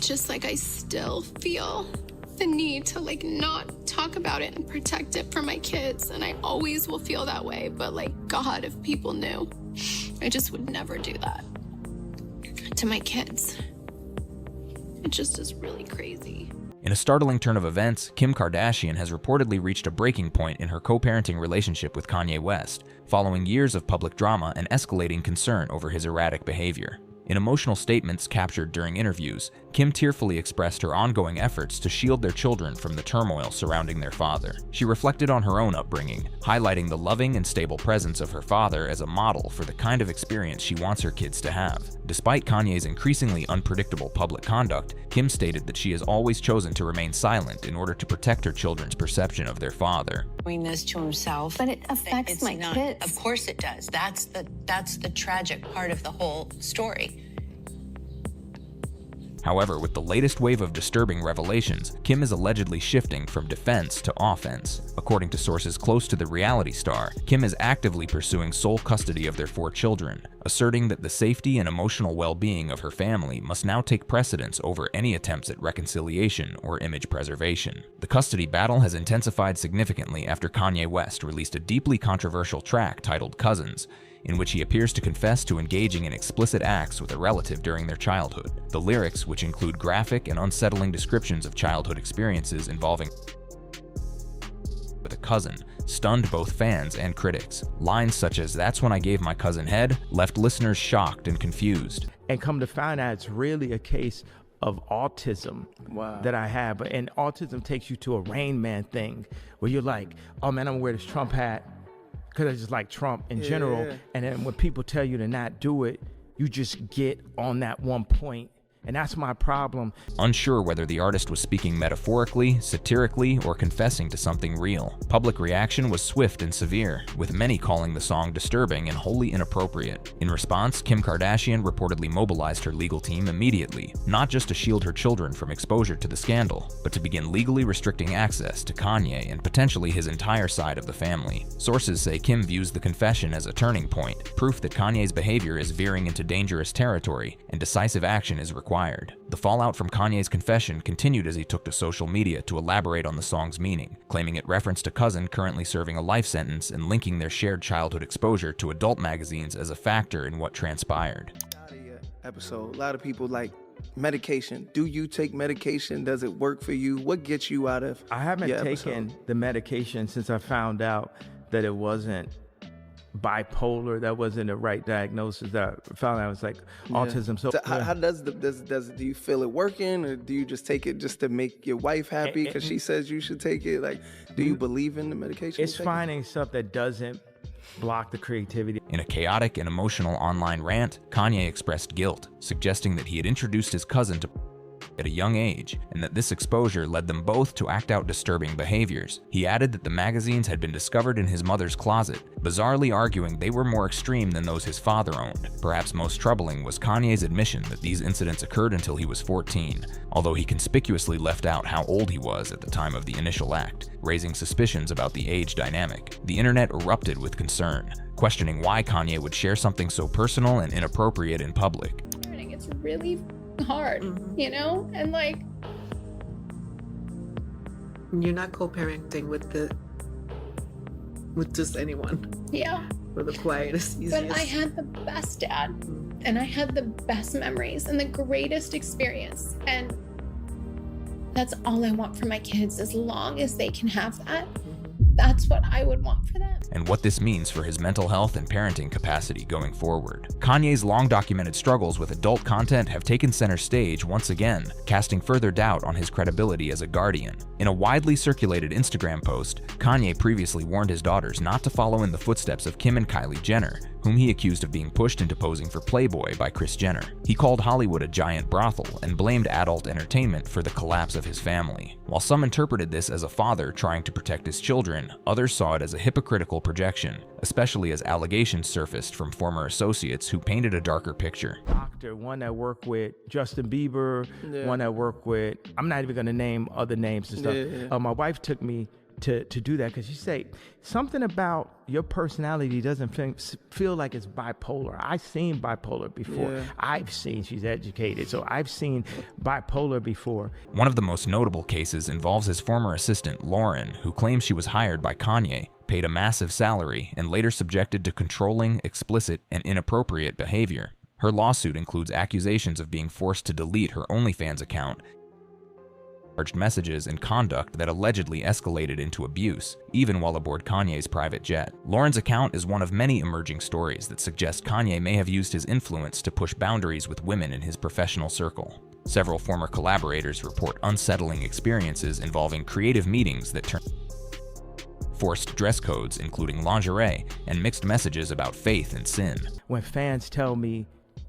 it's just like I still feel the need to like not talk about it and protect it for my kids. And I always will feel that way. But like, God, if people knew, I just would never do that to my kids. It just is really crazy. In a startling turn of events, Kim Kardashian has reportedly reached a breaking point in her co-parenting relationship with Kanye West, following years of public drama and escalating concern over his erratic behavior. In emotional statements captured during interviews, Kim tearfully expressed her ongoing efforts to shield their children from the turmoil surrounding their father. She reflected on her own upbringing, highlighting the loving and stable presence of her father as a model for the kind of experience she wants her kids to have. Despite Kanye's increasingly unpredictable public conduct, Kim stated that she has always chosen to remain silent in order to protect her children's perception of their father. Doing this to himself. But it affects my kids. Of course it does. That's the tragic part of the whole story. However, with the latest wave of disturbing revelations, Kim is allegedly shifting from defense to offense. According to sources close to the reality star, Kim is actively pursuing sole custody of their 4 children, asserting that the safety and emotional well-being of her family must now take precedence over any attempts at reconciliation or image preservation. The custody battle has intensified significantly after Kanye West released a deeply controversial track titled Cousins, in which he appears to confess to engaging in explicit acts with a relative during their childhood. The lyrics, which include graphic and unsettling descriptions of childhood experiences involving with a cousin, stunned both fans and critics. Lines such as "That's when I gave my cousin head" left listeners shocked and confused. And come to find out, it's really a case of autism that I have. And autism takes you to a Rain Man thing, where you're like, oh man, I'm gonna wear this Trump hat, because I just like Trump in general. And then when people tell you to not do it, you just get on that one point. And that's my problem. Unsure whether the artist was speaking metaphorically, satirically, or confessing to something real. Public reaction was swift and severe, with many calling the song disturbing and wholly inappropriate. In response, Kim Kardashian reportedly mobilized her legal team immediately, not just to shield her children from exposure to the scandal, but to begin legally restricting access to Kanye and potentially his entire side of the family. Sources say Kim views the confession as a turning point, proof that Kanye's behavior is veering into dangerous territory, and decisive action is required. The fallout from Kanye's confession continued as he took to social media to elaborate on the song's meaning, claiming it referenced a cousin currently serving a life sentence and linking their shared childhood exposure to adult magazines as a factor in what transpired. Episode. A lot of people like medication. Do you take medication? Does it work for you? What gets you out of I haven't taken the medication since I found out that it wasn't bipolar. That wasn't the right diagnosis. That I found out it was like autism. So how does do you feel it working, or do you just take it just to make your wife happy because she says you should take it? Like, do you believe in the medication? It's finding stuff that doesn't block the creativity. In a chaotic and emotional online rant, Kanye expressed guilt, suggesting that he had introduced his cousin to at a young age, and that this exposure led them both to act out disturbing behaviors. He added that the magazines had been discovered in his mother's closet, bizarrely arguing they were more extreme than those his father owned. Perhaps most troubling was Kanye's admission that these incidents occurred until he was 14, although he conspicuously left out how old he was at the time of the initial act, raising suspicions about the age dynamic. The internet erupted with concern, questioning why Kanye would share something so personal and inappropriate in public. It's really hard, you know? And like, you're not co-parenting with just anyone. Yeah. For the quietest, easiest. But I had the best dad, and I had the best memories and the greatest experience. And that's all I want for my kids. As long as they can have that, that's what I would want for them. And what this means for his mental health and parenting capacity going forward. Kanye's long-documented struggles with adult content have taken center stage once again, casting further doubt on his credibility as a guardian. In a widely circulated Instagram post, Kanye previously warned his daughters not to follow in the footsteps of Kim and Kylie Jenner, whom he accused of being pushed into posing for Playboy by Kris Jenner. He called Hollywood a giant brothel and blamed adult entertainment for the collapse of his family. While some interpreted this as a father trying to protect his children, others saw it as a hypocritical projection, especially as allegations surfaced from former associates who painted a darker picture. One that worked with Justin Bieber, one that worked with, I'm not even gonna name other names and stuff. My wife took me to do that, because you say something about your personality doesn't feel like it's bipolar. I've seen bipolar before. Yeah. She's educated, so I've seen bipolar before. One of the most notable cases involves his former assistant, Lauren, who claims she was hired by Kanye, paid a massive salary, and later subjected to controlling, explicit, and inappropriate behavior. Her lawsuit includes accusations of being forced to delete her OnlyFans account, charged messages, and conduct that allegedly escalated into abuse, even while aboard Kanye's private jet. Lauren's account is one of many emerging stories that suggest Kanye may have used his influence to push boundaries with women in his professional circle. Several former collaborators report unsettling experiences involving creative meetings that turned forced dress codes, including lingerie, and mixed messages about faith and sin. When fans tell me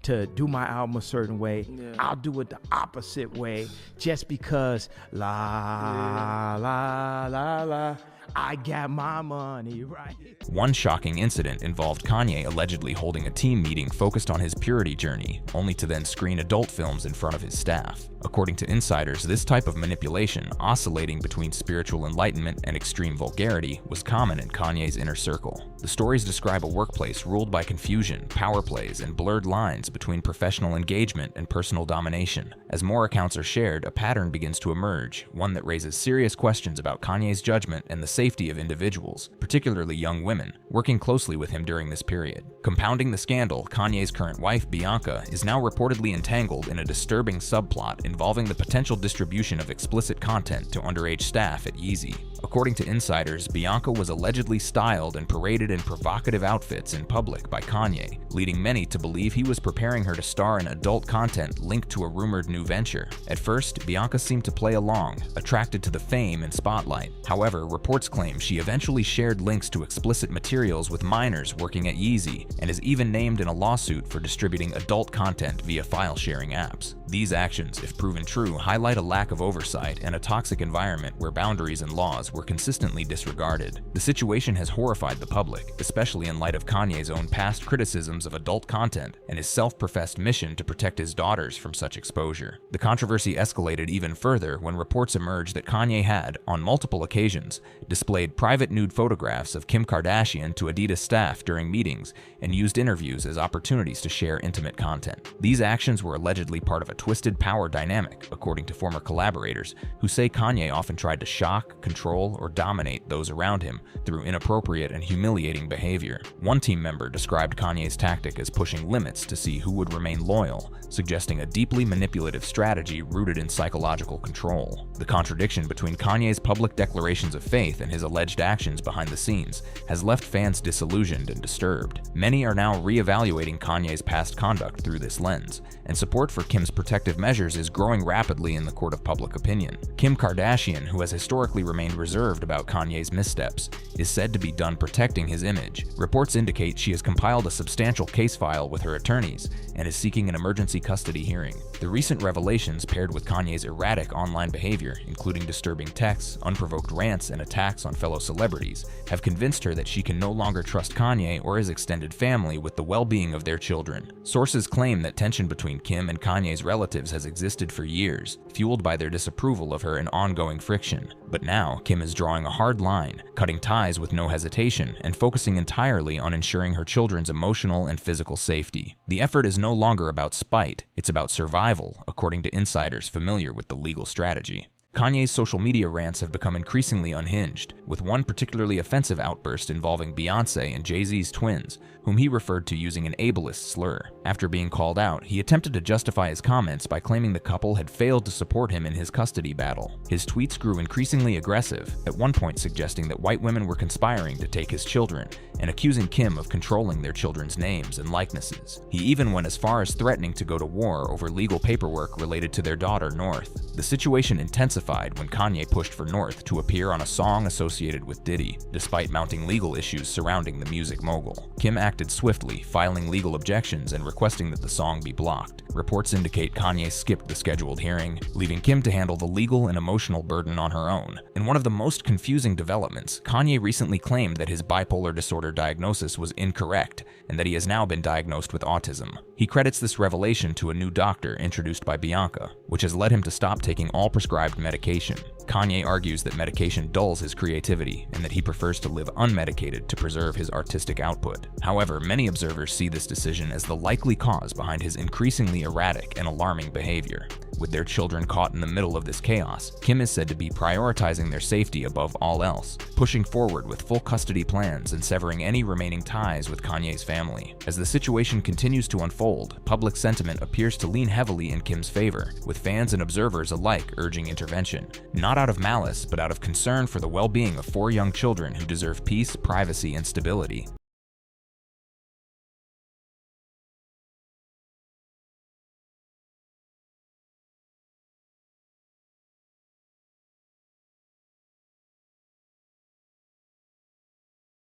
to do my album a certain way, I'll do it the opposite way, just because la la la, I got my money right. One shocking incident involved Kanye allegedly holding a team meeting focused on his purity journey, only to then screen adult films in front of his staff. According to insiders, this type of manipulation, oscillating between spiritual enlightenment and extreme vulgarity, was common in Kanye's inner circle. The stories describe a workplace ruled by confusion, power plays, and blurred lines between professional engagement and personal domination. As more accounts are shared, a pattern begins to emerge, one that raises serious questions about Kanye's judgment and the safety of individuals, particularly young women, working closely with him during this period. Compounding the scandal, Kanye's current wife, Bianca, is now reportedly entangled in a disturbing subplot involving the potential distribution of explicit content to underage staff at Yeezy. According to insiders, Bianca was allegedly styled and paraded in provocative outfits in public by Kanye, leading many to believe he was preparing her to star in adult content linked to a rumored new venture. At first, Bianca seemed to play along, attracted to the fame and spotlight. However, reports claim she eventually shared links to explicit materials with minors working at Yeezy, and is even named in a lawsuit for distributing adult content via file-sharing apps. These actions, if proven true, highlight a lack of oversight and a toxic environment where boundaries and laws were consistently disregarded. The situation has horrified the public, especially in light of Kanye's own past criticisms of adult content and his self-professed mission to protect his daughters from such exposure. The controversy escalated even further when reports emerged that Kanye had, on multiple occasions, displayed private nude photographs of Kim Kardashian to Adidas staff during meetings and used interviews as opportunities to share intimate content. These actions were allegedly part of a twisted power dynamic, according to former collaborators, who say Kanye often tried to shock, control, or dominate those around him through inappropriate and humiliating behavior. One team member described Kanye's tactic as pushing limits to see who would remain loyal, suggesting a deeply manipulative strategy rooted in psychological control. The contradiction between Kanye's public declarations of faith and his alleged actions behind the scenes has left fans disillusioned and disturbed. Many are now re-evaluating Kanye's past conduct through this lens, and support for Kim's protective measures is growing rapidly in the court of public opinion. Kim Kardashian, who has historically remained reserved about Kanye's missteps, is said to be done protecting his image. Reports indicate she has compiled a substantial case file with her attorneys and is seeking an emergency custody hearing. The recent revelations, paired with Kanye's erratic online behavior, including disturbing texts, unprovoked rants, and attacks on fellow celebrities, have convinced her that she can no longer trust Kanye or his extended family with the well-being of their children. Sources claim that tension between Kim and Kanye's relatives has existed for years, fueled by their disapproval of her and ongoing friction. But now, Kim is drawing a hard line, cutting ties with no hesitation, and focusing entirely on ensuring her children's emotional and physical safety. The effort is no longer about spite, it's about survival, according to insiders familiar with the legal strategy. Kanye's social media rants have become increasingly unhinged, with one particularly offensive outburst involving Beyoncé and Jay-Z's twins, whom he referred to using an ableist slur. After being called out, he attempted to justify his comments by claiming the couple had failed to support him in his custody battle. His tweets grew increasingly aggressive, at one point suggesting that white women were conspiring to take his children, and accusing Kim of controlling their children's names and likenesses. He even went as far as threatening to go to war over legal paperwork related to their daughter, North. The situation intensified when Kanye pushed for North to appear on a song associated with Diddy, despite mounting legal issues surrounding the music mogul. Kim acted swiftly, filing legal objections and requesting that the song be blocked. Reports indicate Kanye skipped the scheduled hearing, leaving Kim to handle the legal and emotional burden on her own. In one of the most confusing developments, Kanye recently claimed that his bipolar disorder diagnosis was incorrect and that he has now been diagnosed with autism. He credits this revelation to a new doctor introduced by Bianca, which has led him to stop taking all prescribed medication medication. Kanye argues that medication dulls his creativity and that he prefers to live unmedicated to preserve his artistic output. However, many observers see this decision as the likely cause behind his increasingly erratic and alarming behavior. With their children caught in the middle of this chaos, Kim is said to be prioritizing their safety above all else, pushing forward with full custody plans and severing any remaining ties with Kanye's family. As the situation continues to unfold, public sentiment appears to lean heavily in Kim's favor, with fans and observers alike urging intervention, not out of malice, but out of concern for the well-being of 4 young children who deserve peace, privacy, and stability.